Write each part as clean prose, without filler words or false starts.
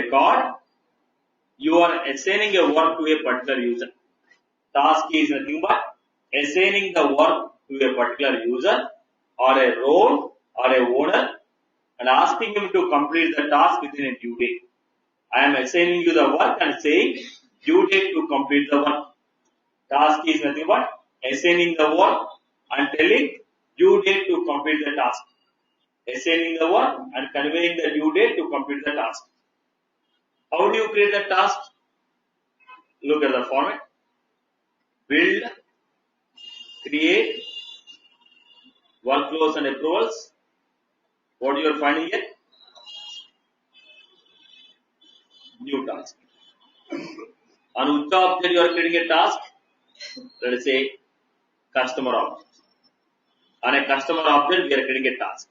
record, you are assigning a work to a particular user. Task is nothing but assigning the work to a particular user or a role or a owner and asking him to complete the task within a due date. I am assigning you the work and saying due date to complete the work. Task is nothing but assigning the work and telling due date to complete the task. Assigning the work and conveying the due date to complete the task. How do you create the task? Look at the format. Build, create, workflows and approvals. What you are finding here? New task. On which object you are creating a task? Let us say customer object. On a customer object we are creating a task.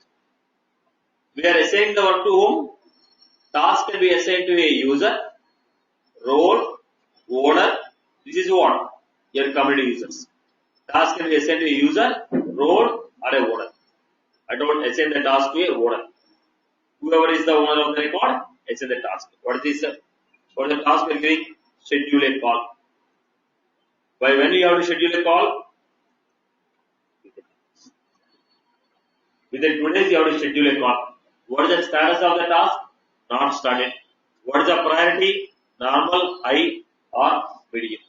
We are assigning the work to whom? Task can be assigned to a user, role, owner. This is what? Your community users. Task can be assigned to a user, role or a owner. I don't assign the task to a owner. Whoever is the owner of the record, assign the task. What is this? For the task we are giving? Schedule a call. By when you have to schedule a call? Within 2 days you have to schedule a call. What is the status of the task? Not started. What is the priority? Normal, high or medium.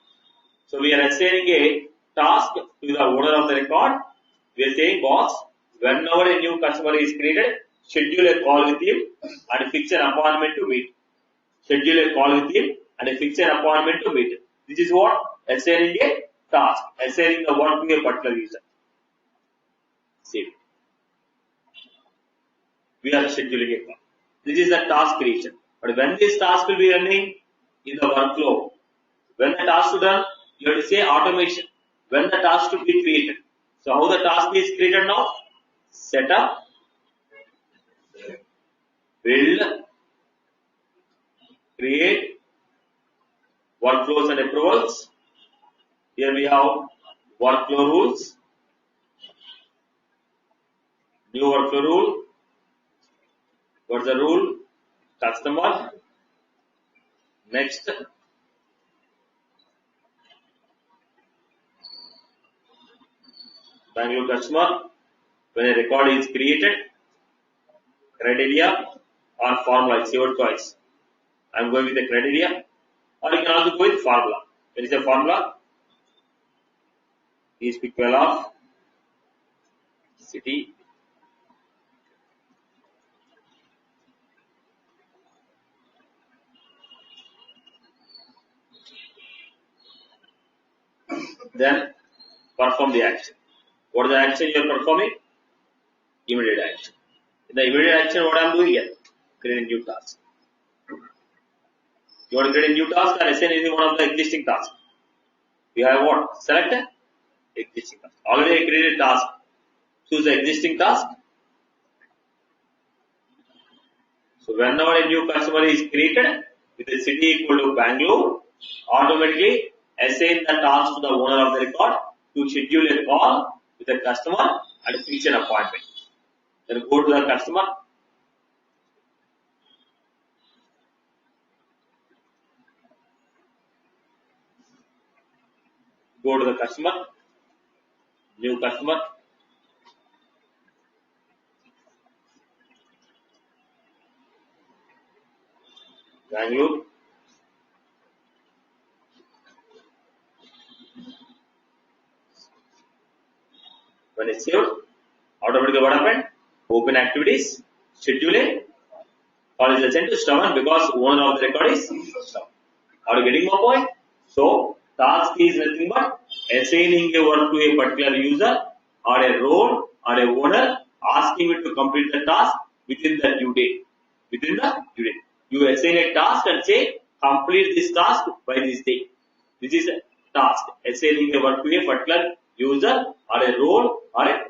So we are assigning a task to the owner of the record. We are saying, boss, whenever a new customer is created, schedule a call with him and fix an appointment to meet. Schedule a call with him and fix an appointment to meet. This is what? Assigning a task. Assigning the work to a particular user. Save. We are scheduling a call. This is the task creation. But when this task will be running in the workflow, when the task is done, you have to say automation. When the task to be created. So how the task is created now? Set up, build, create, workflows and approvals. Here we have workflow rules, new workflow rule. What's the rule? Customer. Next. Bangalore customer. When a record is created, criteria or formula, it's your choice. I am going with the criteria, or you can also go with formula. There is a formula. Is equal of city, then perform the action. What is the action you are performing? Immediate action. In the immediate action, what I am doing here? Create a new task. You want to create a new task or assign any one of the existing tasks. We have what? Select existing task. Already I created a task. Choose the existing task. So whenever a new customer is created with a city equal to Bangalore, automatically assign the task to the owner of the record to schedule a call with the customer and fix an appointment. Then go to the customer. Go to the customer. New customer. Bangalore. When it's saved, automatically what happened? Open activities, schedule it, call is assigned to someone because owner of the record is someone. Are you getting my point? So, task is nothing but assigning a work to a particular user or a role or a owner, asking it to complete the task within the due date. Within the due date. You assign a task and say, complete this task by this date. This is a task. Assigning a work to a particular user or a role or a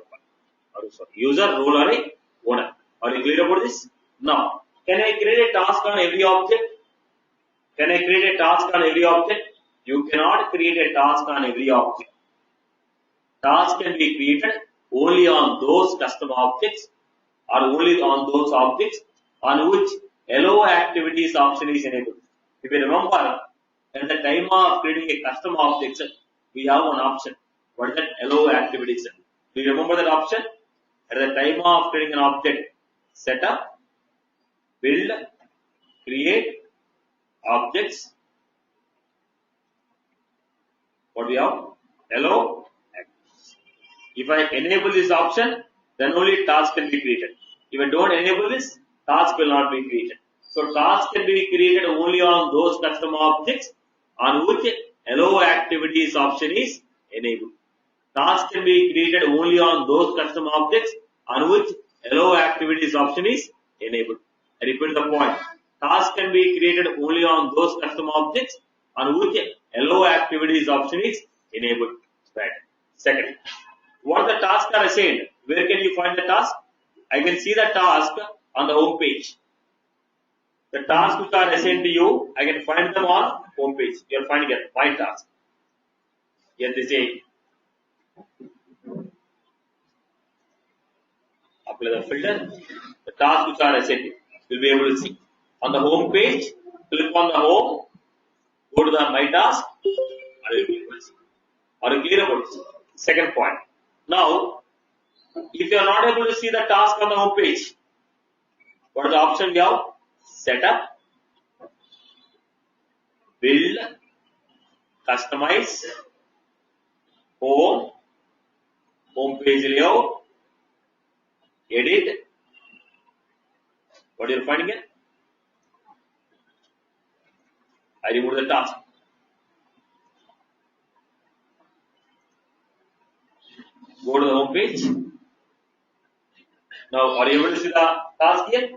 user, role or a owner. Are you clear about this? Now, can I create a task on every object? Can I create a task on every object? You cannot create a task on every object. Task can be created only on those custom objects or only on those objects on which allow activities option is enabled. If you remember, at the time of creating a custom object, we have one option. What is that? Allow activities. Do you remember that option? At the time of creating an object, setup, build, create objects. What we have? Allow activities. If I enable this option, then only task can be created. If I don't enable this, task will not be created. So task can be created only on those custom objects on which allow activities option is enabled. Task can be created only on those custom objects on which allow activities option is enabled. I repeat the point. Task can be created only on those custom objects on which allow activities option is enabled. Right. Second, what the tasks are assigned? Where can you find the task? I can see the task on the home page. The tasks which are assigned to you, I can find them on home page. You are finding it. My task. Here they say, apply the filter. The tasks which are assigned, you will be able to see. On the home page, click on the home, go to the my task, and you will be able to see. Are you clear about this? Second point. Now, if you are not able to see the task on the home page, what is the option we have? Setup, build, customize, home page layout, edit. What you are finding it? I remove the task. Go to the home page. Now, are you able to see the task here?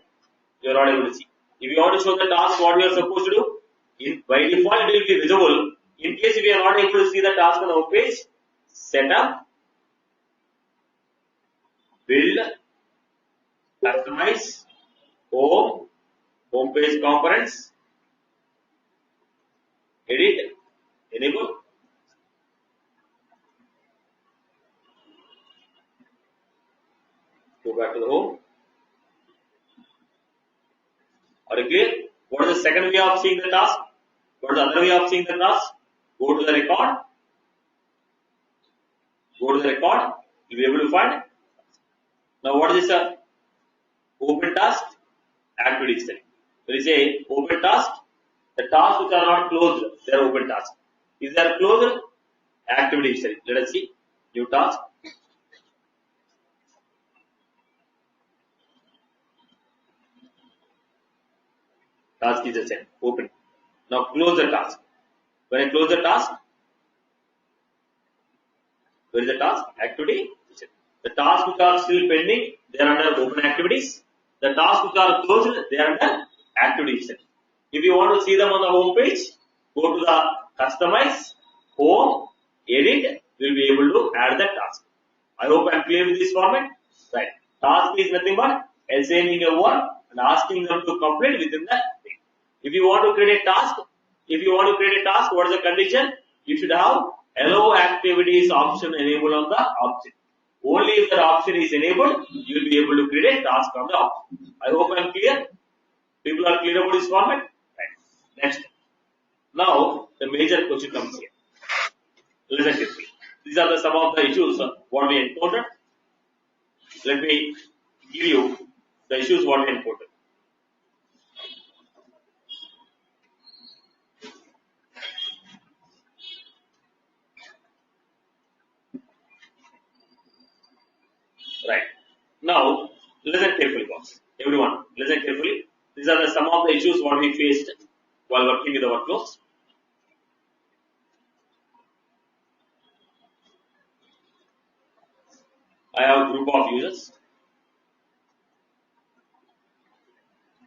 You are not able to see. If you want to show the task, what you are supposed to do? By default, it will be visible. In case if you are not able to see the task on the home page, setup, build, customize, home page components, edit, enable. Go back to the home. Are you clear? What is the second way of seeing the task? What is the other way of seeing the task? Go to the record. Go to the record. You will be able to find. Now, what is this? Open task, activity history. When you say open task, the tasks which are not closed, they are open tasks. If they are closed, activity history. Let us see. New task. Task is the same. Open. Now close the task. When I close the task, where is the task? Activity. The tasks which are still pending, they are under open activities. The tasks which are closed, they are under activities. If you want to see them on the home page, go to the customize, home, edit, you will be able to add the task. I hope I am clear with this format. Right. Task is nothing but assigning a work and asking them to complete within the thing. If you want to create a task, what is the condition? You should have allow activities option enabled on the object. Only if that option is enabled, you will be able to create a task on the object. I hope I am clear. People are clear about this format? Right. Next. Now, the major question comes here. Listen carefully. These are some of the issues what we encountered. Let me give you the issues what we encountered. Right. Now, listen carefully, boss. Everyone, listen carefully. These are some of the issues what we faced while working with the workflows. I have a group of users.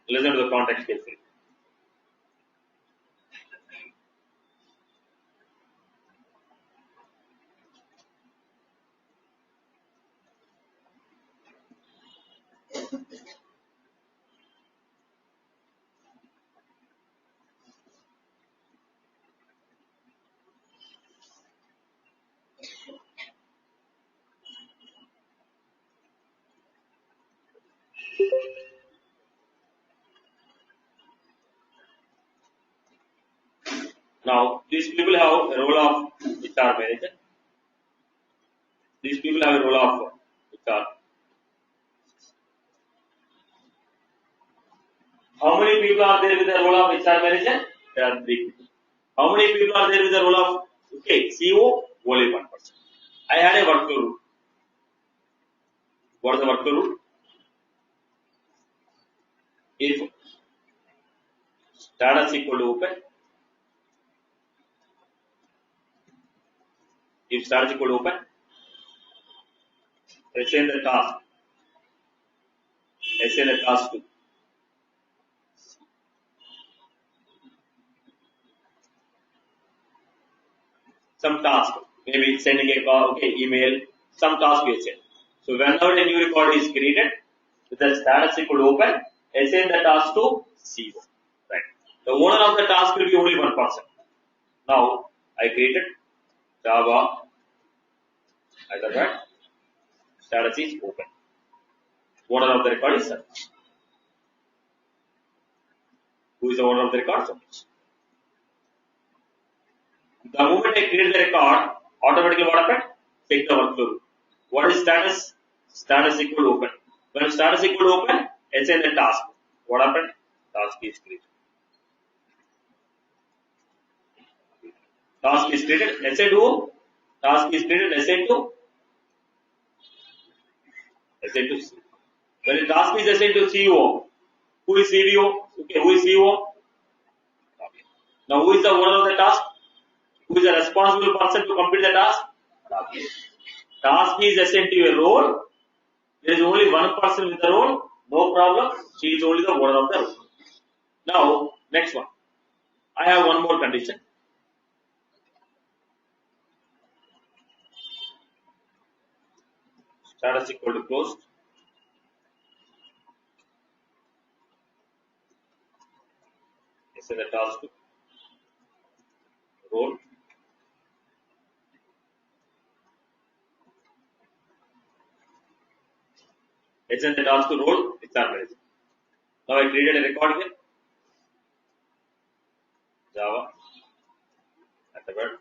Listen to the context carefully. Now, these people have a role of HR manager. These people have a role of HR. How many people are there with the role of HR manager? There are 3 people. How many people are there with the role of CEO? Only 1 person. I had a workflow rule. What is the workflow rule? If status equal to open, if status equal to open, assign the task. Assign the task to some task. Maybe sending a call, email, some task we assign. So whenever a new record is created, with the status equal to open, assign the task to CEO. Right. The owner of the task will be only 1 person. Now I created Java Hyderabad. Status is open. Owner of the record is Satish. Who is the owner of the record? Satish. The moment I create the record, automatically what happened? Take the workflow. What is status? Status equal to open. When status equal to open, assign the task. What happened? Task is created. Task is created. Assign to who? Task is created. Assign to CEO. When the task is assigned to CEO, who is CEO? Who is CEO? Now, who is the owner of the task? Who is the responsible person to complete the task? Task is assigned to a role. There is only 1 person with the role. No problem. She is only the owner of the role. Now, next one. I have one more condition. Status equal to closed. Assign the task to role. Assign the task to role. HR manager. Now I created a record here. Java. Hyderabad.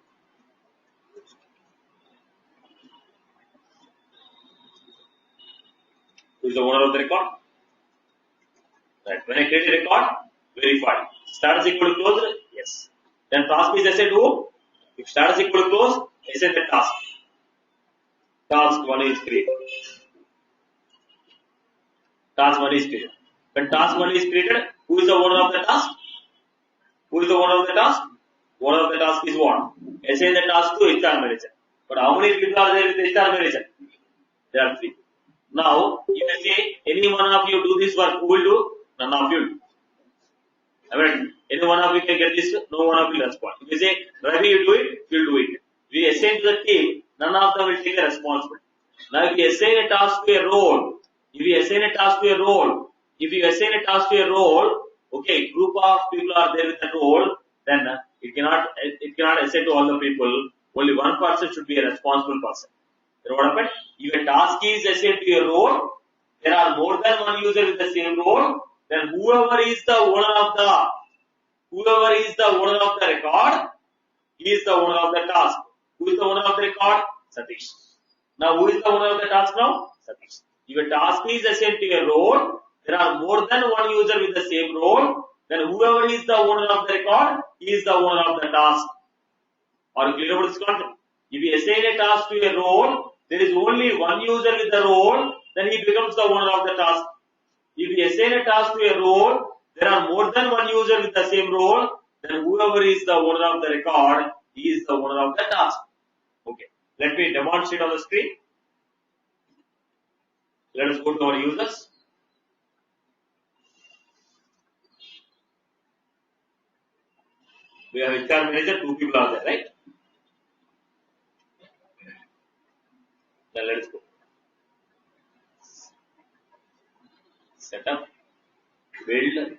Who is the owner of the record? Right. When I create a record, verify. Status equal to closed? Yes. Then task is assigned to who? If status equal to closed, assign the task. Task 1 is created. Task 1 is created. When task 1 is created, who is the owner of the task? Who is the owner of the task? Owner of the task is what? Assign the task to HR manager. But how many people are there with HR manager? There are 3. Now, if I say any one of you do this work, who will do? None of you will do. I mean, any one of you can get this, no one of you will respond. If you say, Ravi, you do it, you will do it. We assign to the team, none of them will take the responsibility. Now, if you assign a task to a role, if you assign a task to a role, group of people are there with the role, then it cannot assign to all the people. Only 1 person should be a responsible person. Then what happened? If a task is assigned to a role, there are more than 1 user with the same role, then whoever is the owner of the record, he is the owner of the task. Who is the owner of the record? Satish. Now, who is the owner of the task now? Satish. If a task is assigned to a role, there are more than 1 user with the same role, then whoever is the owner of the record, he is the owner of the task. Are you clear about this concept? If you assign a task to a role, there is only 1 user with the role, then he becomes the owner of the task. If you assign a task to a role, there are more than 1 user with the same role, then whoever is the owner of the record, he is the owner of the task. Okay. Let me demonstrate on the screen. Let us go to our users. We have HR manager, 2 people are there, right? Then let us go. Setup, build,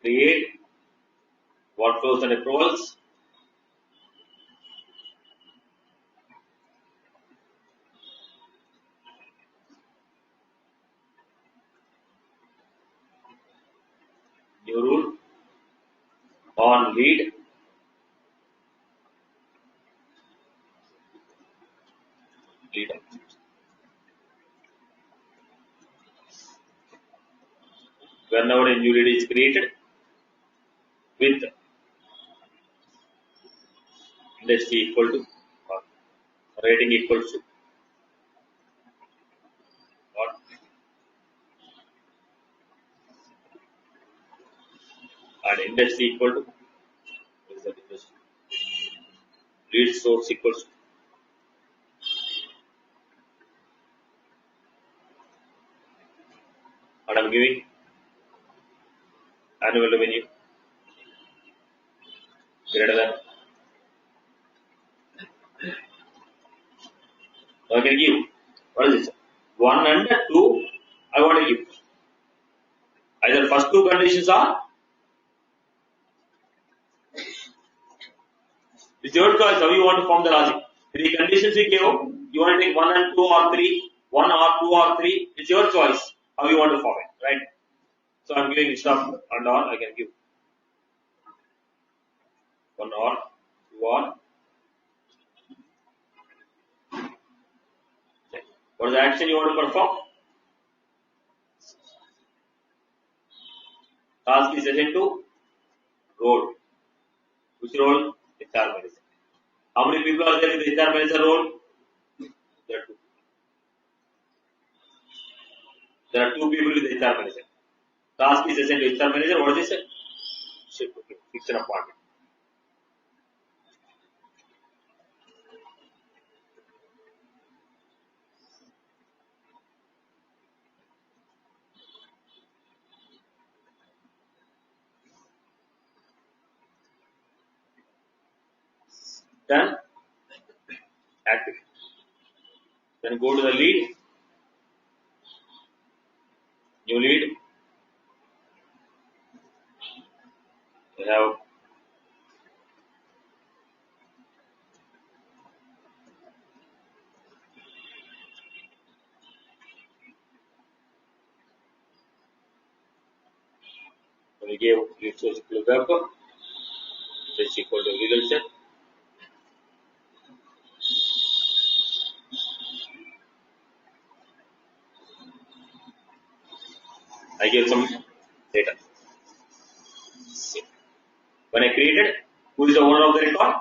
create, workflows and approvals. New rule on lead. whenever a new lead is created with index equal to or rating equal to or and index equal to what is that index? Lead source equals to and I'm giving annual revenue greater than. So I can give what is this? 1 and 2 I want to give. Either first two conditions are it's your choice how you want to form the logic. The conditions we gave, you want to take 1 and 2 or 3, 1 or 2 or 3, it's your choice how you want to form it, right? So I'm giving stuff and or I can give 1 or 2 or. What is the action you want to perform? Task is assigned to role. Which role? HR manager. How many people are there in the HR manager role? There are two. There are two people in the HR manager. Task is assigned to HR manager. What is this? Shift. Okay. Fix an appointment. Done. Active. Then go to the lead. New lead. You have we gave lead source equal to web. This equal to agriculture. I gave some data. When I created, who is the owner of the record?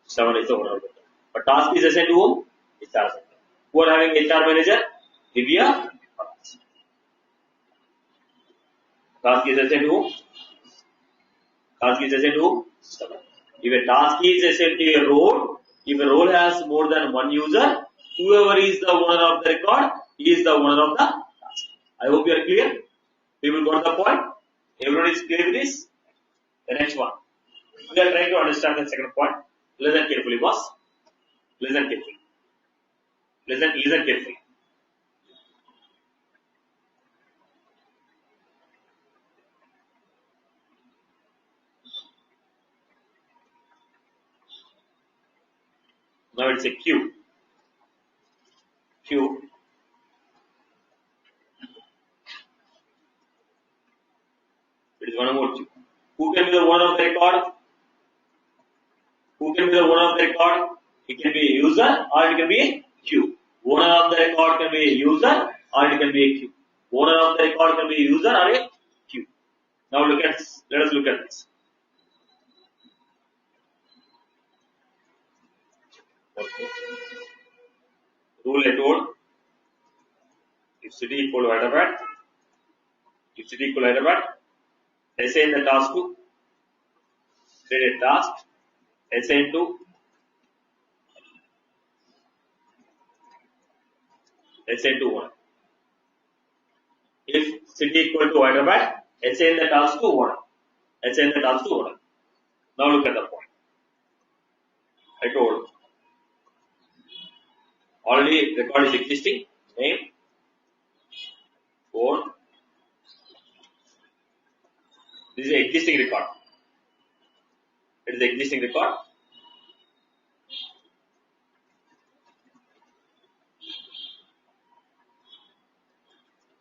Someone is the owner of the record. But task is assigned to whom? HR. Who are having HR manager? Divya. Task is assigned to whom? Task is assigned to whom? Someone. If a task is assigned to a role, if a role has more than one user, whoever is the owner of the record is the owner of the task. I hope you are clear. People got the point. Everyone is clear with this. The next one. We are trying to understand the second point. Listen carefully, boss. Listen carefully. Listen carefully. Now it's a queue. Queue. It is one more queue. Who can be the owner of the record? Who can be the owner of the record? It can be a user or it can be a queue. Owner of the record can be a user or it can be a queue. Owner of the record can be a user or a queue. Now let us look at this. Okay. Rule I told. If city equal to Hyderabad, if city equal to Hyderabad, assign the task to create a task, assign to one. If city equal to Hyderabad, assign the task to one. Assign the task to one. Now look at the point. I told already record is existing. Name, phone. This is an existing record. It is the existing record.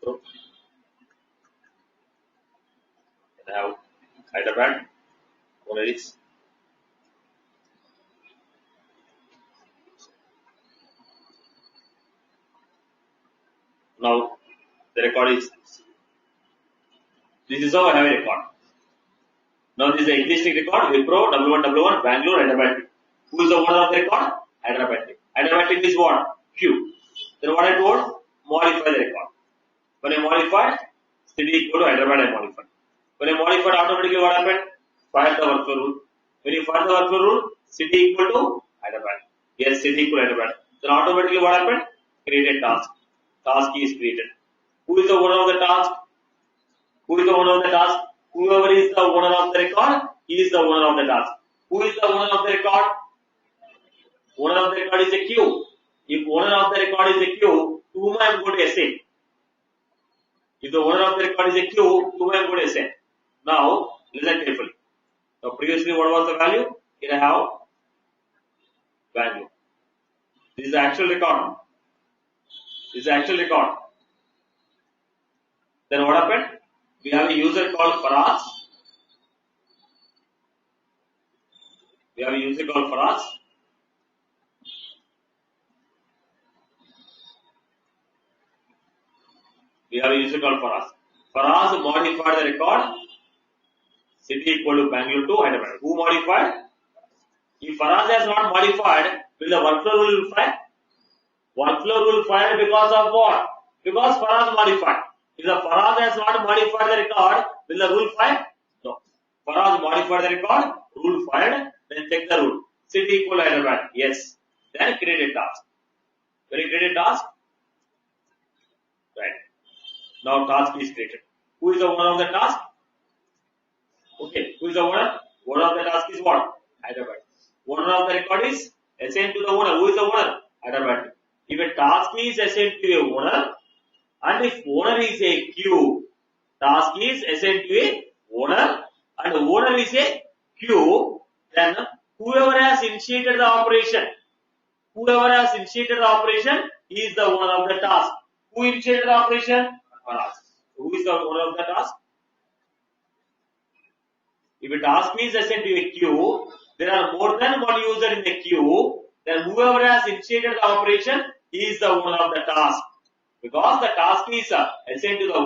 So I have Hyderabad. Owner is now the record is This is how I have a record. Now this is the existing record, Wipro, W1, Bangalore, Hyderabad. Who is the owner of the record? Hyderabad. Hyderabad is what? Q. Then what I told? Modify the record. When I modified, city equal to Hyderabad I modified. When I modified, automatically what happened? Fire the workflow rule. When you fire the workflow rule, city equal to Hyderabad. Yes, city equal to Hyderabad. Then automatically what happened? Create a task. Task is created. Who is the owner of the task? Who is the owner of the task? Whoever is the owner of the record, he is the owner of the task. Who is the owner of the record? Owner of the record is a queue. If owner of the record is a queue, to whom I am going to assign? If the owner of the record is a queue, to whom I am going to assign? Now, listen carefully. So previously what was the value? Here I have value. This is the actual record. This is the actual record. Then what happened? We have a user called Faraz. We have a user called Faraz. We have a user called Faraz. Faraz modified the record. City equal to Bangalore to Hyderabad. Who modified? If Faraz has not modified, will the workflow rule fire? Workflow rule fire because of what? Because Faraz modified. If the Faraz has not modified the record, will the rule fire? No. Faraz modified the record, rule fired, then check the rule. City equal to Hyderabad. Yes. Then create a task. When you create a task, right. Now task is created. Who is the owner of the task? Okay. Who is the owner? Owner of the task is what? Hyderabad. Owner of the record is assigned to the owner. Who is the owner? Hyderabad. If a task is assigned to a owner, and if owner is a queue, task is assigned to a owner, and the owner is a queue, then whoever has initiated the operation, is the owner of the task. Who initiated the operation? Who is the owner of the task? If a task is assigned to a queue, there are more than one user in the queue, then whoever has initiated the operation is the owner of the task. Because the task is assigned to the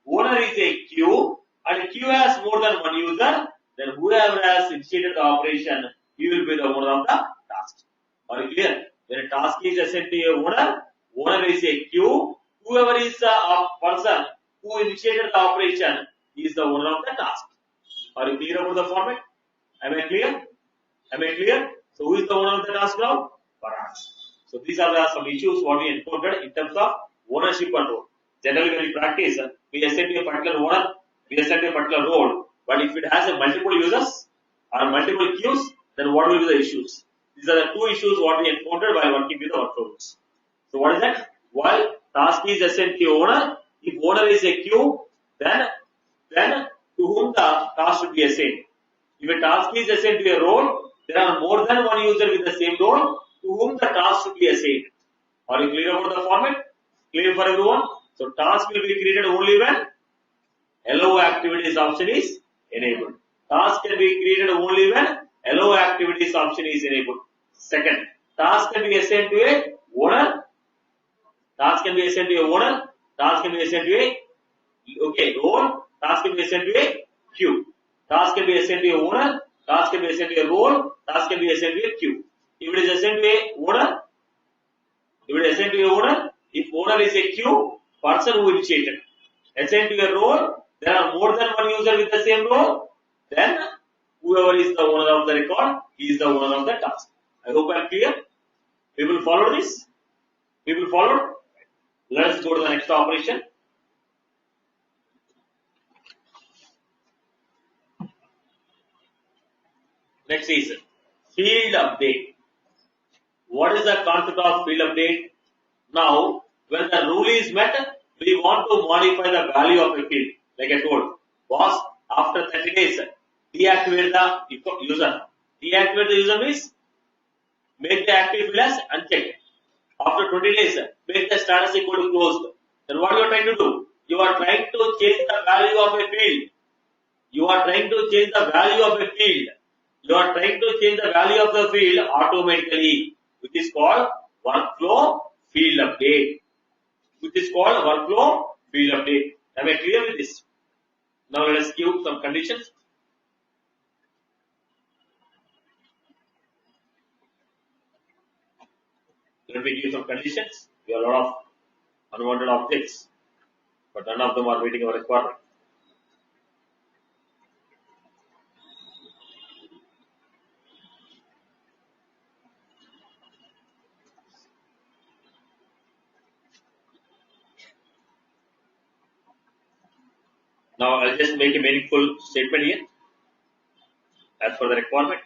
owner is a queue, and queue has more than one user, then whoever has initiated the operation, he will be the owner of the task. Are you clear? When a task is assigned to a owner is a queue, whoever is a person who initiated the operation is the owner of the task. Are you clear about the format? Am I clear? So who is the owner of the task now? Faraz. So these are some issues what we encountered in terms of ownership control. Generally when we practice, we assign to a particular owner, we assign to a particular role, but if it has a multiple users or multiple queues, then what will be the issues? These are the two issues what we encountered while working with the workflows. So what is that? While task is assigned to owner, if owner is a queue, then to whom the task should be assigned. If a task is assigned to a role, there are more than one user with the same role to whom the task should be assigned. Are you clear about the format? Clear for everyone? So task will be created only when allow activities option is enabled. Task can be created only when allow activities option is enabled. Second, task can be assigned to a owner. Task can be assigned to a owner. Task can be assigned to a role. Task can be assigned to a queue. Task can be assigned to a owner. Task can be assigned to a role. Task can be assigned to a queue. If it is assigned to a owner, if owner is a queue, person who initiated. Assigned to a role, there are more than one user with the same role, then whoever is the owner of the record, he is the owner of the task. I hope I am clear. We will follow this. Let us go to the next operation. Next is field update. What is the concept of field update? Now, when the rule is met, we want to modify the value of a field. Like I told, boss, after 30 days, deactivate the user. Deactivate the user means make the active field as unchecked. After 20 days, make the status equal to closed. Then what you are trying to do? You are trying to change the value of a field. You are trying to change the value of the field automatically, which is called workflow field update. Am I clear with this? Now let us give some conditions. Let me give some conditions. We have a lot of unwanted objects, but none of them are meeting our requirement. Now I'll just make a meaningful statement here as per the requirement.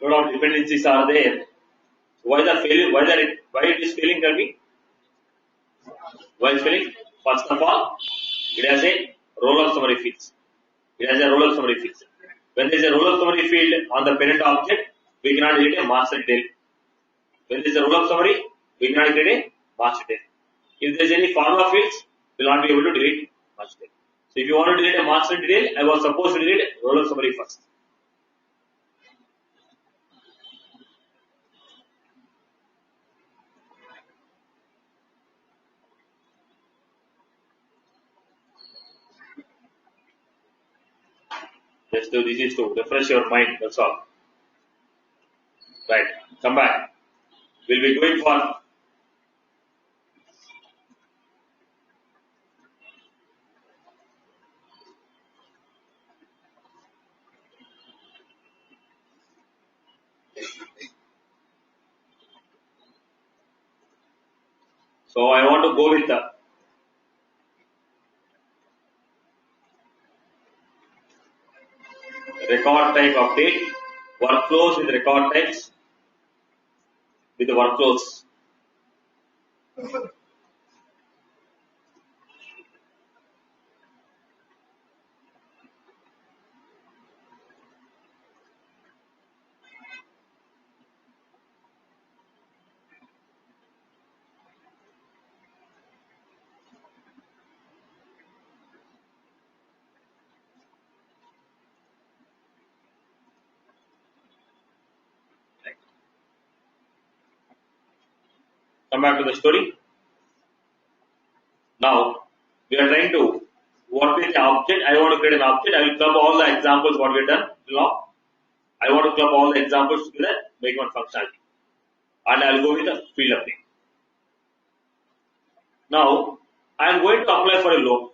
A lot of dependencies are there. Why the failure? Why it is failing? Tell me. Why it's failing? First of all, it has a roll-up summary fields. It has a roll-up summary fields. When there is a roll-up summary field on the parent object, we cannot delete a master detail. When there is a roll-up summary, we cannot delete a master detail. If there is any formula fields, we will not be able to delete master detail. So if you want to delete a master detail, I was supposed to delete roll-up summary first. Just do this is to refresh your mind, that's all. Right, come back. We'll be going for so I want to go with the record type update, workflows with record types with the workflows. Come back to the story. Now we are trying to work with the object. I want to create an object. I will club all the examples what we have done till now. I want to club all the examples together, make one functionality, and I will go with the field update. Now I am going to apply for a loan.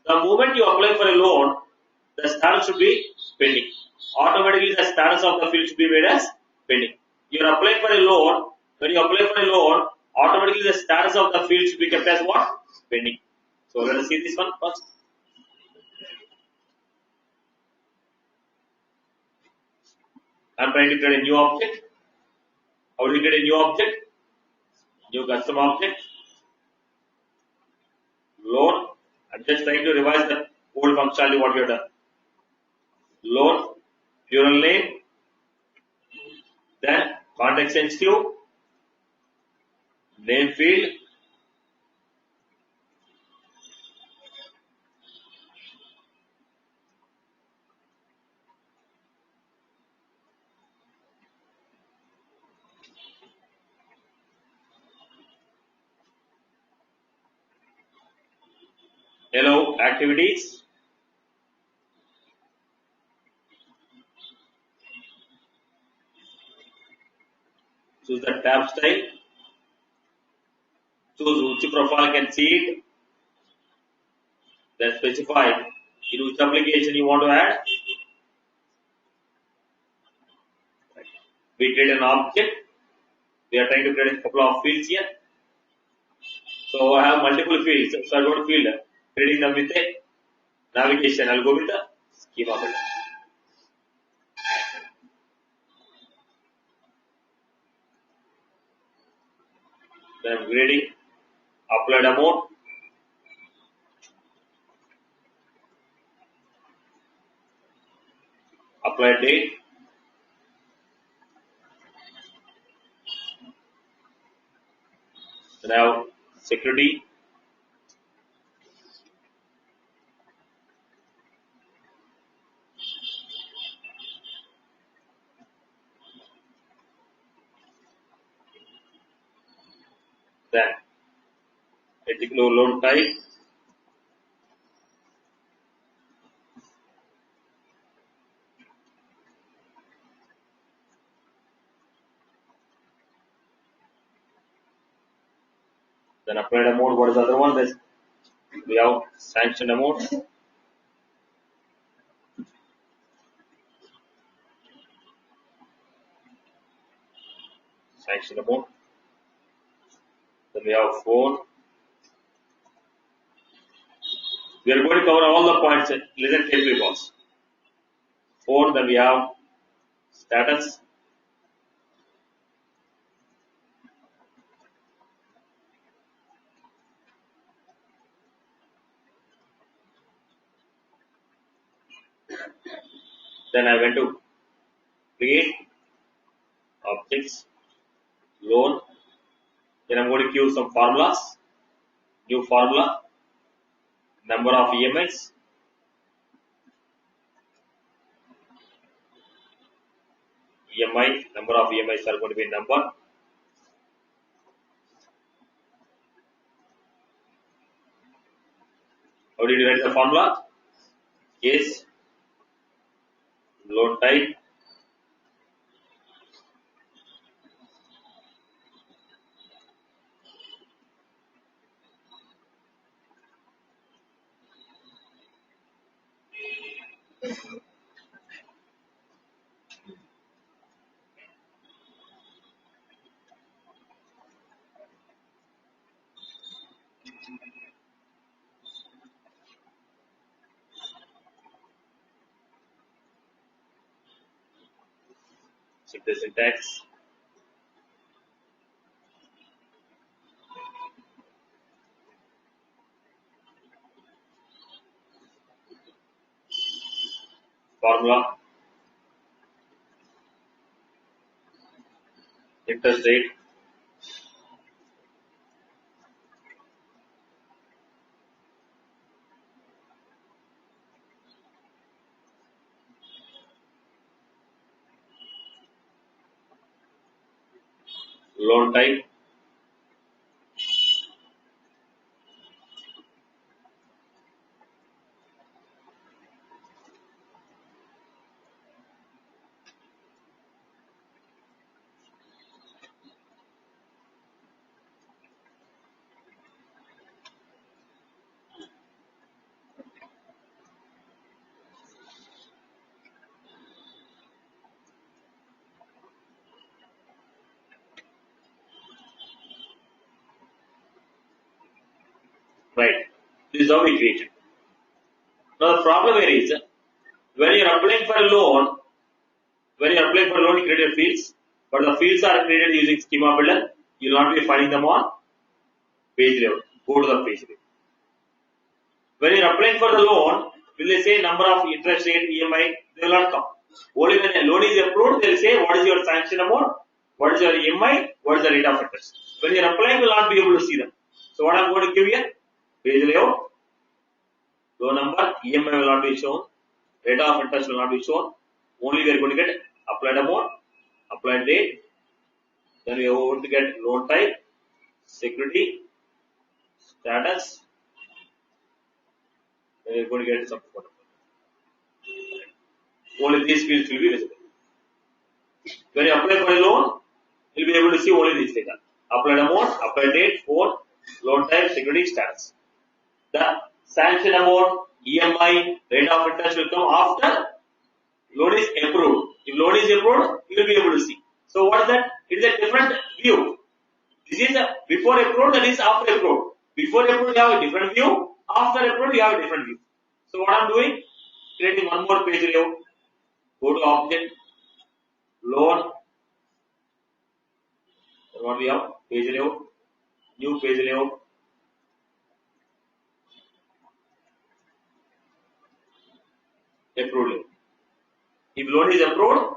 The moment you apply for a loan, the status should be pending. Automatically the status of the field should be made as pending. You are applying for a loan. When you apply for a loan, automatically the status of the field should be kept as what? Pending. So let us see this one first. I am trying to create a new object. How do you create a new object? New custom object. Loan. I am just trying to revise the old functionality what we have done. Loan, plural name, then context sensitive, name field, hello activities, choose the tab style, choose which profile can see it, then specify in which application you want to add. We create an object. We are trying to create a couple of fields here. So I have multiple fields. So I go to field, creating them with a navigation. I'll go with the schema builder. Then I'm grading, applied amount, applied date, Then I have security. Then particular loan type. Then applied amount. What is the other one? This we have sanction amount. Sanction amount. Then we have phone. We are going to cover all the points. Listen carefully, boss. Phone. Then we have status. Then I went to create objects, loan. Then I'm going to give some formulas. New formula, number of EMIs, EMI, number of EMIs are going to be number. How did you write the formula? Case, loan type, syntax, formula, interest rate, loan type, right. This is how we create it. Now the problem here is when you are applying for a loan, you create your fields, but the fields are created using schema builder. You will not be finding them on page level. Go to the page level. When you are applying for the loan, will they say number of interest rate, EMI? They will not come. Only when a loan is approved, they will say what is your sanction amount, what is your EMI, what is the rate of interest. When you are applying, you will not be able to see them. So what I am going to give here, page layout, loan number, EMI will not be shown, rate of interest will not be shown. Only we are going to get applied amount, applied date. Then we are going to get loan type, security, status. Then we are going to get some photo. Only these fields will be visible. When you apply for a loan, you will be able to see only these data. Applied amount, applied date, phone, loan type, security, status. The sanction amount, EMI, rate of interest will come after loan is approved. If loan is approved, you will be able to see. So what is that? It is a different view. This is a before approved, that is after approved. Before approved, you have a different view. After approved, you have a different view. So what I am doing, creating one more page layout. Go to object, loan. Then what we have? Page layout, new page layout. Approved layout. If loan is approved,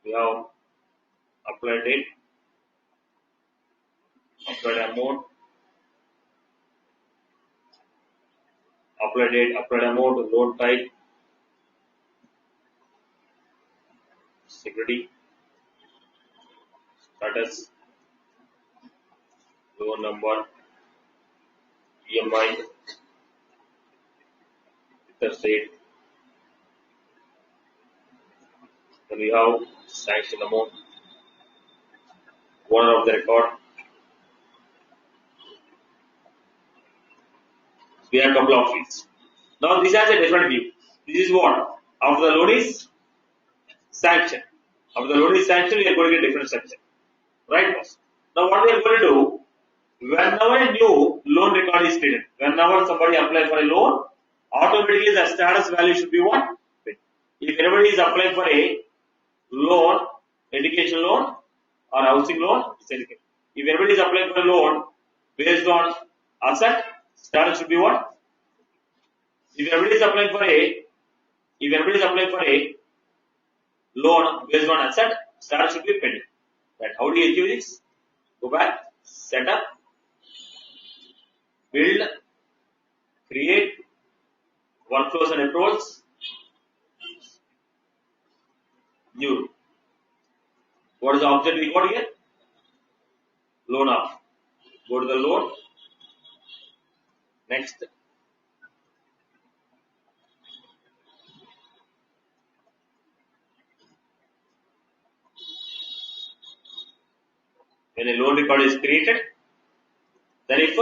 We have applied date, applied amount, applied date, applied amount, loan type, security, status, loan number, EMI, interest rate. Then we have sanction amount, owner of the record. We have a couple of fields. Now this has a different view. This is what? After the loan is sanctioned. After the loan is sanctioned, we are going to get different section. Right, boss? Now what we are going to do, whenever a new loan record is created, whenever somebody apply for a loan, automatically the status value should be what? If anybody is applying for a loan, education loan or housing loan, it's education. If anybody is applying for a loan based on asset, status should be what? If anybody is applying for a loan based on asset, status should be pending. Right? How do you achieve this? Go back, set up, build, create, workflows and approvals, new. What is the object we got here? Loan of. Go to the loan. Next. When a loan record is created, then if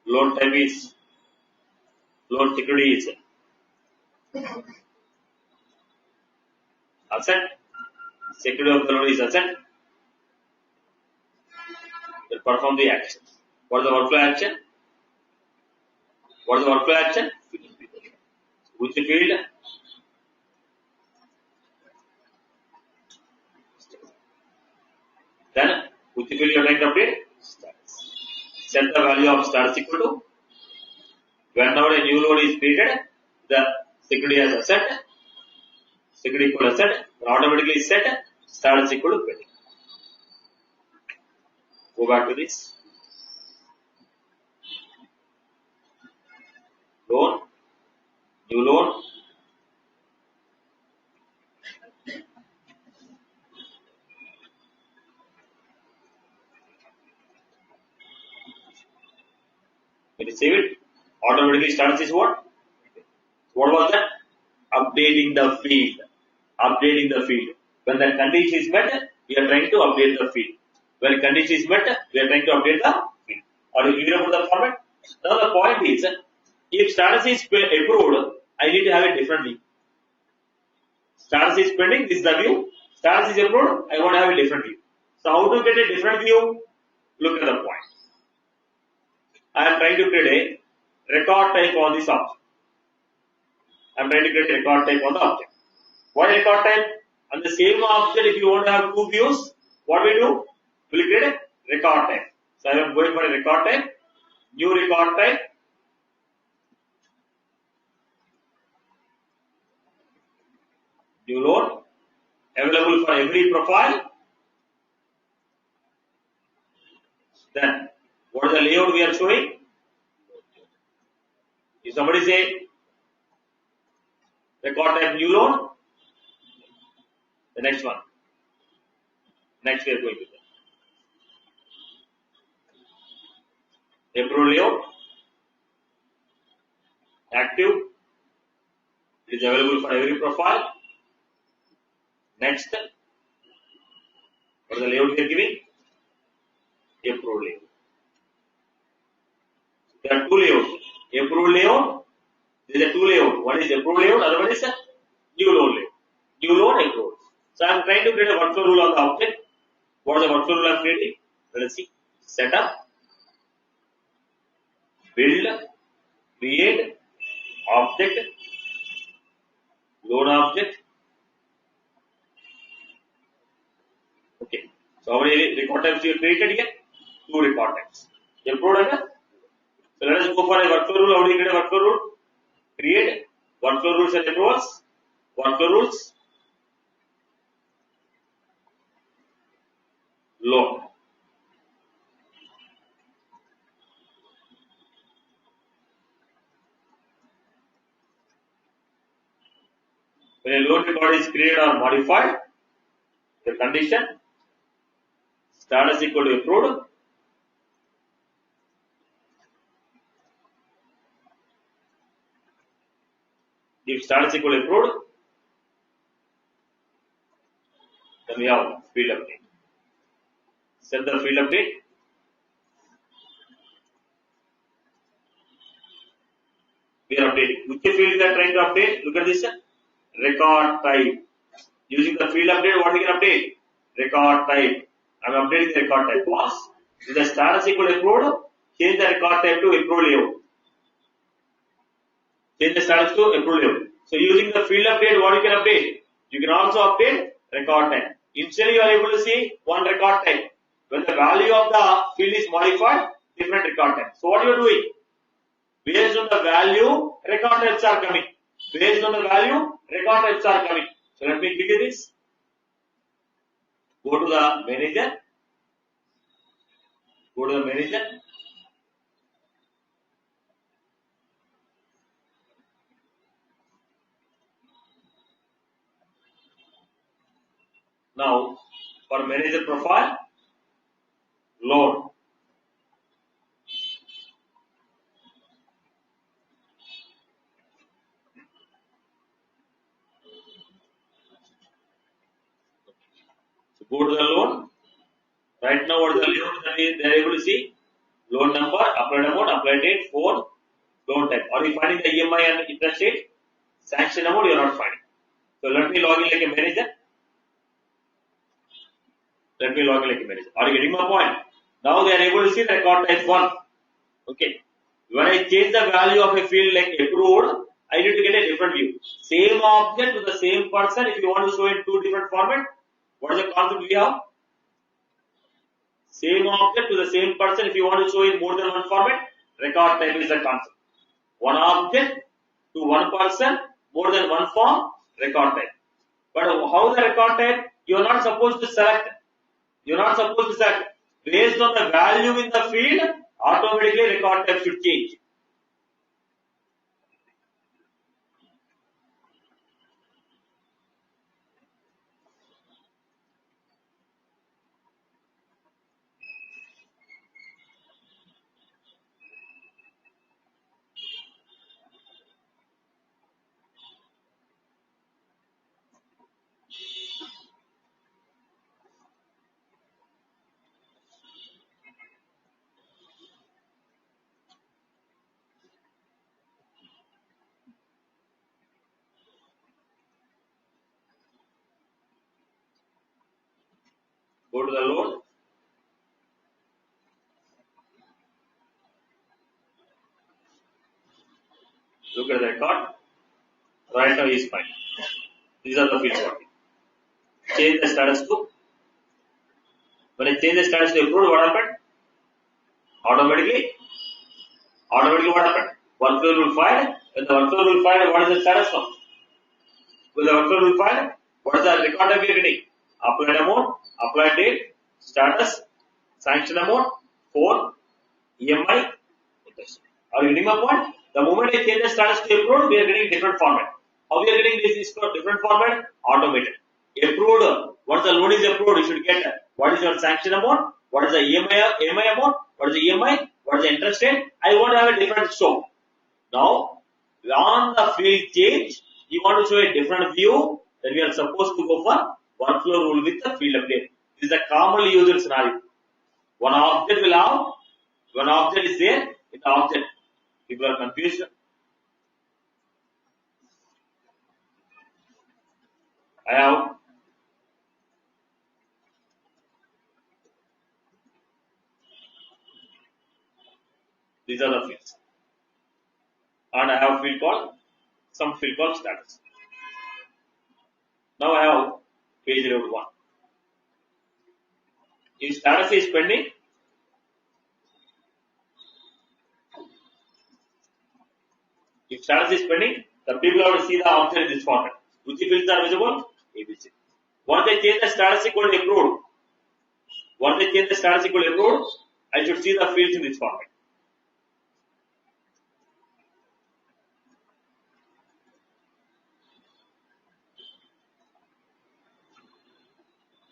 loan type is loan security is asset, security of the loan is asset, then perform the action. What is the workflow action? What is the workflow action? Which field? Then which field you are trying to update? Status. Set the value of status equal to. Whenever a new loan is created, the security as asset, security equal asset, automatically set status equal to pending. Go back to this. Loan, new loan. When you save it, automatically status is what? What was that? Updating the field. Updating the field. When the condition is met, we are trying to update the field. When condition is met, we are trying to update the field. Are you clear about the format? Now the point is, if status is approved, I need to have a different view. Status is pending, this is the view. Status is approved, I want to have a different view. So how to get a different view? Look at the point. I am trying to create a record type on this object. I am trying to create a record type on the object. What record type? On the same object, if you want to have two views, what we do? We will create a record type. So I am going for a record type, new record type. New loan, available for every profile. Then, what is the layout we are showing? If somebody say record type new loan, the next one. Next we are going to the approved layout, active, it is available for every profile. Next, what is the layout we are giving? Approved layout. There are two layouts. Approved layout, there is a two layout. One is approved layout, other one is a new loan layout. New loan approved. So I am trying to create a workflow rule on the object. What is the workflow rule I am creating? Let us see. Set up, build, create, object, loan object, Okay. So how many record types you created here? 2 record types. Approved and so let us go for a workflow rule. How do you create a workflow rule? Create workflow rules and approvals. Workflow rules. Loan. When a loan record is created or modified, the condition status equal to approved. If status equal to approved, then we have field update. Set the field update. We are updating. Which field we are trying to update? Look at this. Record type. Using the field update, what we can update? Record type. I am updating the record type. Was is the status equal to approved? Change the record type to approved layout. Change the status to approved layout. So using the field update, what you can update? You can also update record type. Initially, you are able to see one record type. When the value of the field is modified, different record type. So what you are doing? Based on the value, record types are coming. Based on the value, record types are coming. So let me click this. Go to the manager. Go to the manager. Now, for manager profile, loan. So go to the loan. Right now, what is the loan that they are able to see? Loan number, applied amount, applied date, phone, loan type. Are you finding the EMI and interest rate? Sanction amount, you are not finding. So let me log in like a manager. Let me log in like a manager. Are you getting my point? Now they are able to see the record type 1. Okay. When I change the value of a field like approved, I need to get a different view. Same object with the same person. If you want to show in 2 different formats, what is the concept we have? Same object to the same person. If you want to show in more than one format, record type is the concept. One object to one person, more than one form, record type. But how the record type? You are not supposed to select. You are not supposed to select. Based on the value in the field, automatically record type should change. Go to the loan. Look at the record. Right now is fine. These are the fields for me. Change the status to. When I change the status to approved, what happened? Automatically what happened? Workflow rule filed. When the workflow rule filed, what is the status now? With the workflow rule filed, what is the record type we are getting? Applied amount, applied date, status, sanction amount, phone, EMI, interest. Are you getting my point? The moment I change the status to approved, we are getting different format. How we are getting this is for different format? Automated. Approved. Once the loan is approved, you should get what is your sanction amount, what is the EMI amount, what is the EMI, what is the interest rate. I want to have a different show. Now, on the field change, you want to show a different view, then we are supposed to go for workflow rule with the field update. This is a commonly used scenario. One object will have, one object is there, in the object. People are confused. I have these are the fields. And I have a field called, some field called status. Now I have page layout 1. If status is pending, the people have to see the object in this format. Which fields are visible? ABC. Once they change the status equal to approved, I should see the fields in this format.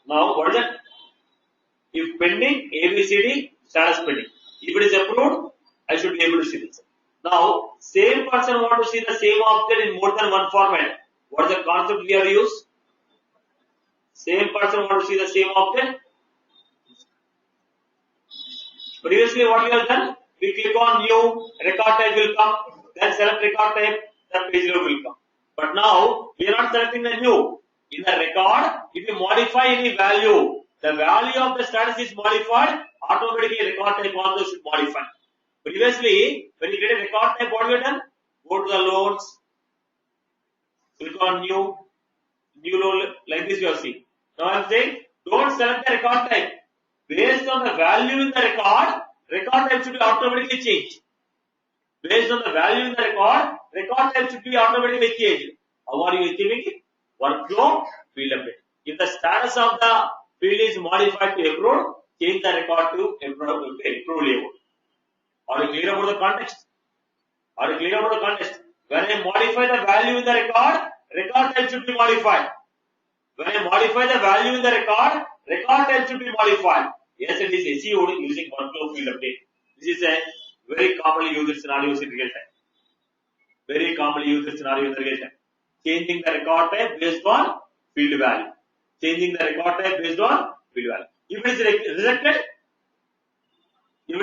Now, what is that? If pending, ABCD, status pending. If it is approved, I should be able to see this. Now, same person want to see the same object in more than one format. What is the concept we have used? Same person want to see the same object. Previously, what we have done? We click on new, record type will come, then select record type, the page load will come. But now, we are not selecting the new. In the record, if you modify any value, the value of the status is modified, automatically record type also should modify. Previously, when you get a record type, what we have done? Go to the loads, click on new load, like this you have seen. Now I am saying, don't select the record type. Based on the value in the record type should be automatically changed. Based on the value in the record type should be automatically changed. How are you achieving it? Workflow, field update. If the status of the field is modified to approved, change the record to approved layout. Are you clear about the context? When I modify the value in the record type should be modified. When I modify the value in the record type should be modified. Yes, it is SEO using workflow field update. This is a very commonly used scenario in real time. Changing the record type based on field value. If it is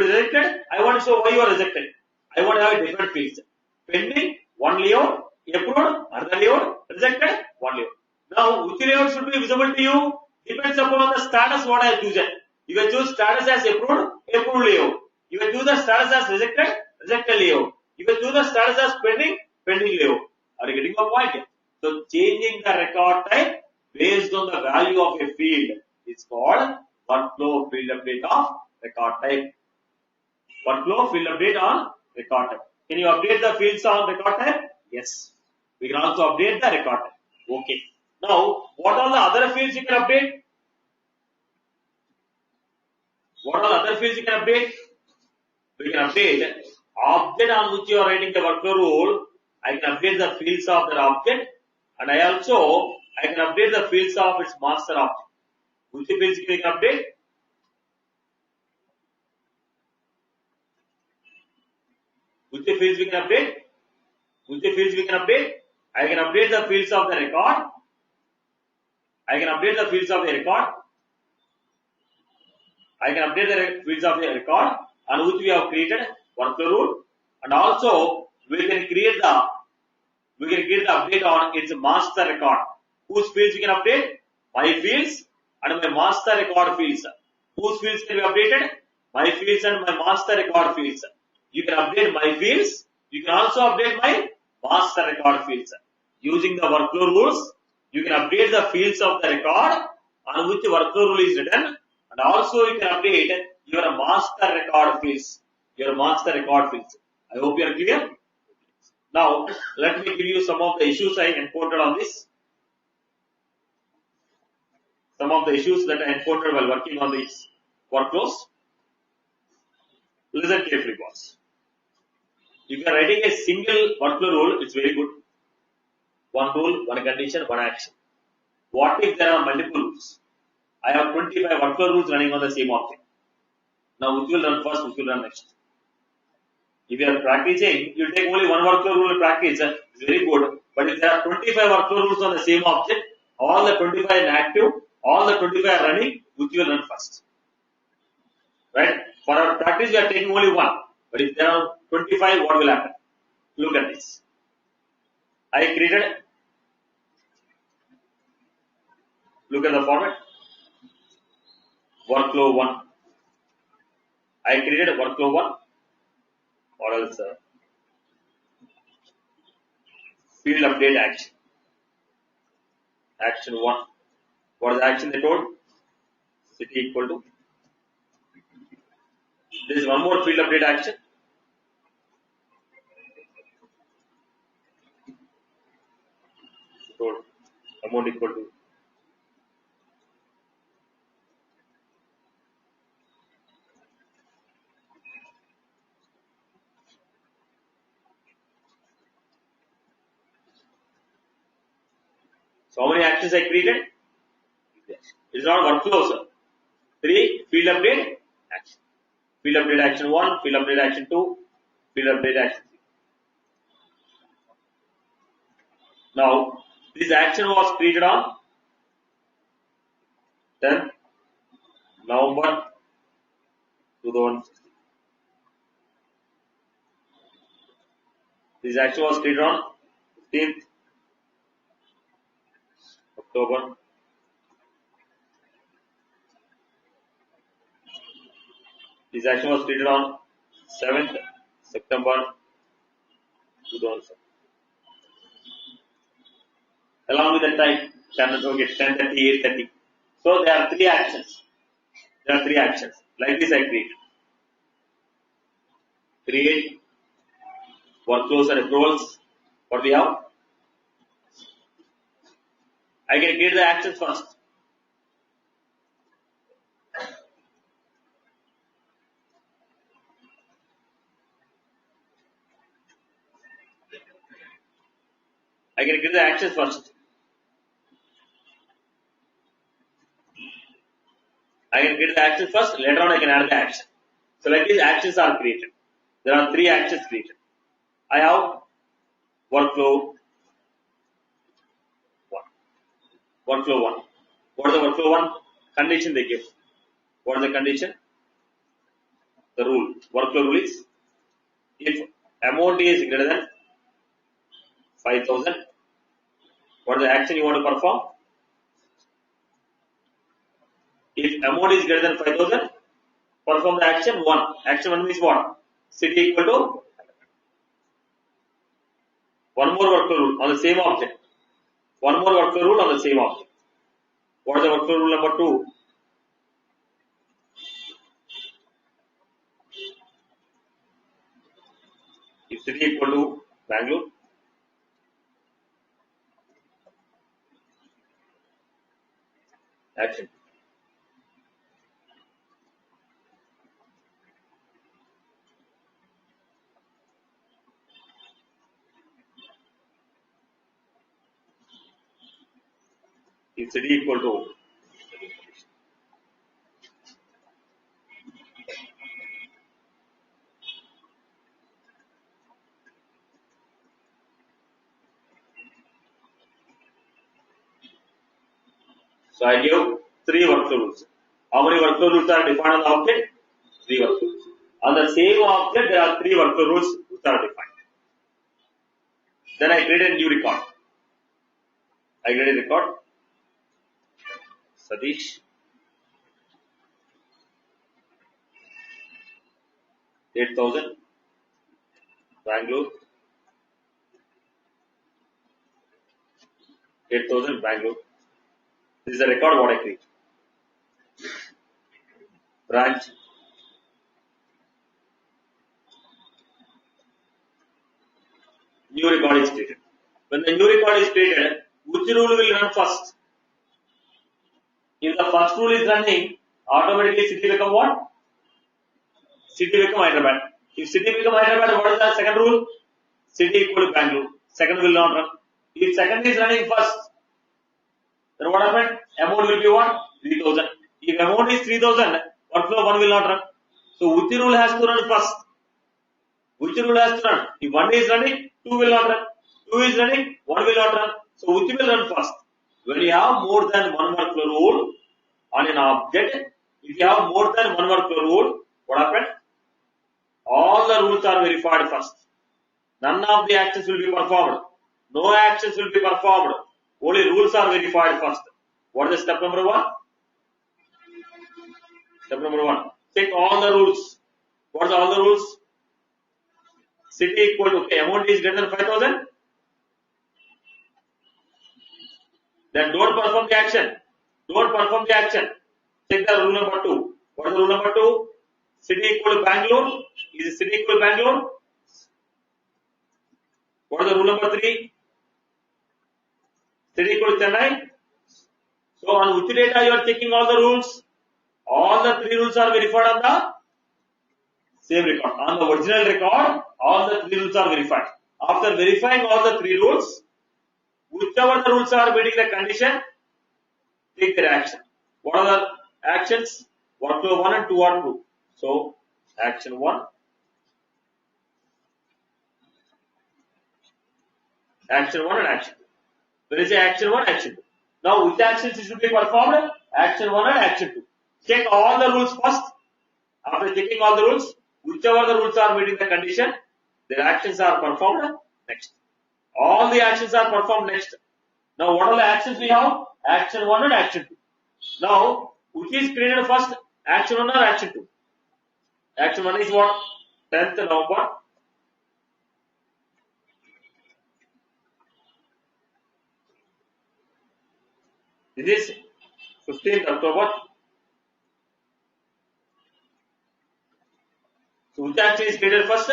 rejected, I want to show why you are rejected. I want to have a different fields. Pending, one layout, approved, another layout, rejected, one layout. Now, which layout should be visible to you? Depends upon the status what I have chosen. You can choose status as approved layout. You can choose the status as rejected layout. You can choose the status as pending layout. Are you getting my point? So, changing the record type based on the value of a field is called workflow field update of record type. Workflow field update on record type. Can you update the fields on record type? Yes. We can also update the record type. Okay. Now, what are the other fields you can update? We can update object on which you are writing the workflow rule. I can update the fields of that object, and I can update the fields of its master object. Which fields can I update? Which fields we can update? I can update the fields of the record. I can update the fields of the record on which we have created workflow rule, and also we can create the update on its master record. Whose fields we can update? My fields and my master record fields. Whose fields can be updated? My fields and my master record fields. You can update my fields. You can also update my master record fields. Using the workflow rules, you can update the fields of the record on which the workflow rule is written, and also you can update your master record fields. I hope you are clear. Now, let me give you some of the issues I encountered on this. Some of the issues that I encountered while working on these workflows. Listen carefully, boss. If you are writing a single workflow rule, it's very good. One rule, one condition, one action. What if there are multiple rules? I have 25 workflow rules running on the same object. Now, which will run first, which will run next? If you are practicing, you take only one workflow rule to practice, it's very good. But if there are 25 workflow rules on the same object, all the 25 are active, all the 25 are running, which will run first? Right? For our practice, we are taking only one. But if there are 25, what will happen? Look at this. I created, look at the format, workflow 1. I created a workflow 1, or else field update action. Action 1. What is the action they told? City equal to There is one more field update action. So amount equal to so how many actions I created? It is not workflow, sir. 3 field update action. Field update action 1, field update action 2, field update action 3. Now, this action was created on 10th November 2016. This action was created on 15th October. This action was created on 7th September 2007. Along with the time, 10:30, 8:30. So there are 3 actions. There are 3 actions. Like this I create. Create, workflows and approvals. What we have? I can create the actions first. I can create the actions first. I can create the actions first, later on I can add the action. So like these actions are created. There are 3 actions created. I have workflow 1. Workflow 1. What is the workflow 1? Condition they give. What is the condition? The rule. Workflow rule is if amount is greater than 5,000, what is the action you want to perform? If amount is greater than 5,000, perform the action 1. Action 1 means what? City equal to one more workflow rule on the same object. One more workflow rule on the same object. What is the workflow rule number 2? If city equal to Bangalore, action. If city equal to so I give 3 workflow rules. How many workflow rules are defined on the object? 3 workflow rules. On the same object, there are 3 workflow rules which are defined. Then I create a new record. I create a record. Satish. $8,000. Bangalore. 8,000 Bangalore. This is a record what I create. Branch. New record is created. When the new record is created, which rule will run first? If the first rule is running, automatically city become what? City become Hyderabad. If city become Hyderabad, what is the second rule? City equal to Bangalore. Second will not run. If second is running first, then what happened? Amount will be what? 3,000. If amount is 3,000, workflow 1 will not run. So which rule has to run first? Which rule has to run? If 1 is running, 2 will not run. 2 is running, 1 will not run. So which will run first? When you have more than one workflow rule on an object, if you have more than one workflow rule, what happened? All the rules are verified first. None of the actions will be performed. No actions will be performed. Only rules are verified first. What is step number 1? Step number 1. Check all the rules. What are all the rules? City equal to, okay, amount is greater than 5,000. Then don't perform the action. Don't perform the action. Check the rule number 2. What is the rule number 2? City equal to Bangalore. Is city equal to Bangalore? What is the rule number 3? City equal to Chennai. So on which data you are checking all the rules? All the 3 rules are verified on the same record. On the original record, all the 3 rules are verified. After verifying all the 3 rules, whichever the rules are meeting the condition, take their action. What are the actions? Workflow 1 and 2 are true. So action 1. Action 1 and action 2. When you say action 1, action 2. Now which actions should be performed? Action 1 and action 2. Check all the rules first. After checking all the rules, whichever the rules are meeting the condition, their actions are performed next. All the actions are performed next. Now what are the actions we have? Action 1 and action 2. Now which is created first? Action 1 or action 2? Action 1 is what? 10th November. This is 15th October. So which action is created first?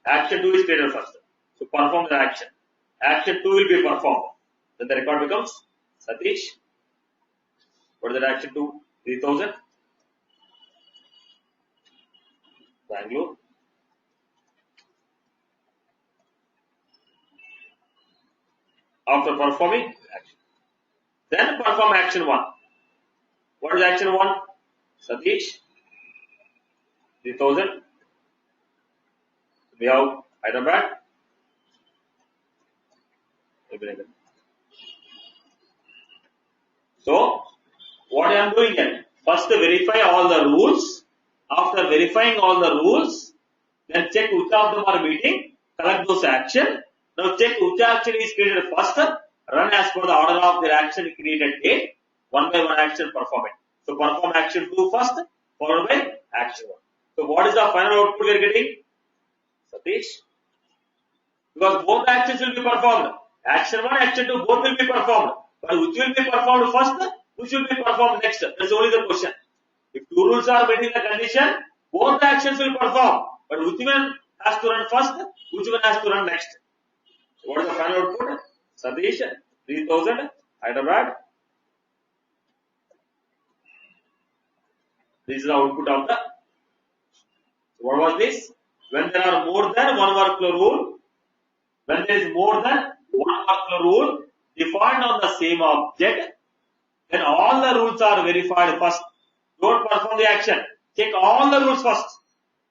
Action 2 is created first. So perform the action. Action 2 will be performed. Then the record becomes Satish. What is that action 2? 3000. Bangalore. After performing action. Then perform action 1. What is action 1? Satish. 3000. We have Hyderabad. So, what I am doing here? First verify all the rules. After verifying all the rules, then check which of them are meeting, collect those action. Now check which action is created first, run as per the order of their action created date, one by one action perform it. So perform action 2 first, followed by action 1. So what is the final output we are getting? Satish. Because both actions will be performed. Action 1, action 2, both will be performed. But which will be performed first, which will be performed next? That's only the question. If 2 rules are meeting the condition, both the actions will perform. But which one has to run first, which one has to run next? So what is the final output? Satish, 3000, Hyderabad. This is the output of the. So what was this? When there are more than one workflow rule, when there is more than one workflow rule defined on the same object, then all the rules are verified first. Don't perform the action. Check all the rules first.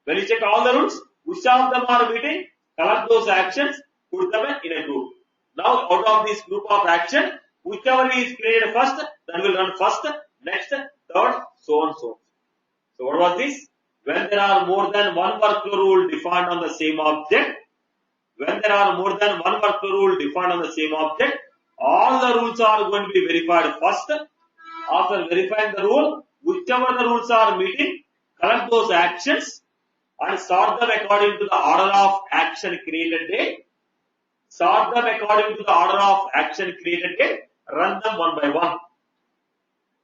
When you check all the rules, which of them are meeting, collect those actions, put them in a group. Now, out of this group of action, whichever is created first, then will run first, next, third, so on, so on. So, what was this? When there are more than one workflow rule defined on the same object, when there are more than one workflow rule defined on the same object, all the rules are going to be verified first. After verifying the rule, whichever the rules are meeting, collect those actions and sort them according to the order of action created date. Sort them according to the order of action created date. Run them one by one.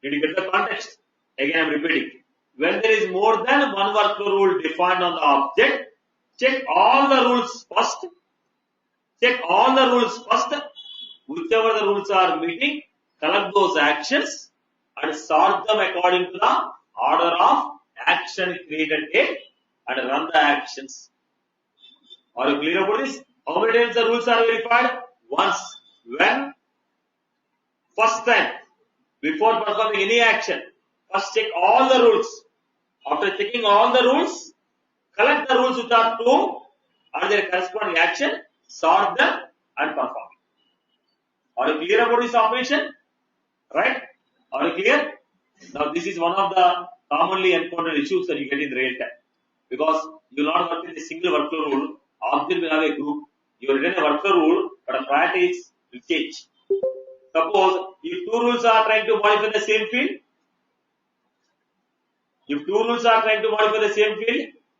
Did you get the context? Again, I am repeating. When there is more than one workflow rule defined on the object, check all the rules first. Check all the rules first. Whichever the rules are meeting, collect those actions and sort them according to the order of action created date and run the actions. Are you clear about this? How many times the rules are verified? Once. When? First time. Before performing any action. First check all the rules. After checking all the rules, collect the rules which are true and their corresponding action, sort them and perform it. Are you clear about this operation? Right? Are you clear? Now this is one of the commonly encountered issues that you get in real time. Because you will not work with a single workflow rule, object will have a group. You will written a workflow rule, but a priorities will change. Suppose if 2 rules are trying to modify the same field,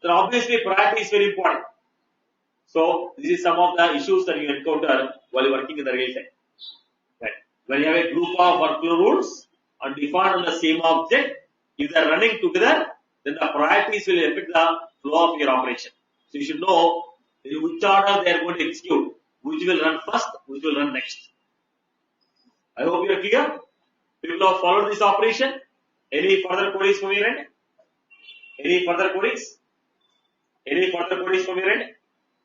then obviously priority is very important. So this is some of the issues that you encounter while you are working in the real time. Right. When you have a group of workflow rules and defined on the same object, if they are running together, then the priorities will affect the flow of your operation. So you should know in which order they are going to execute, which will run first, which will run next. I hope you are clear. People have followed this operation. Any further queries from your end? Any further queries? Any further queries from your end?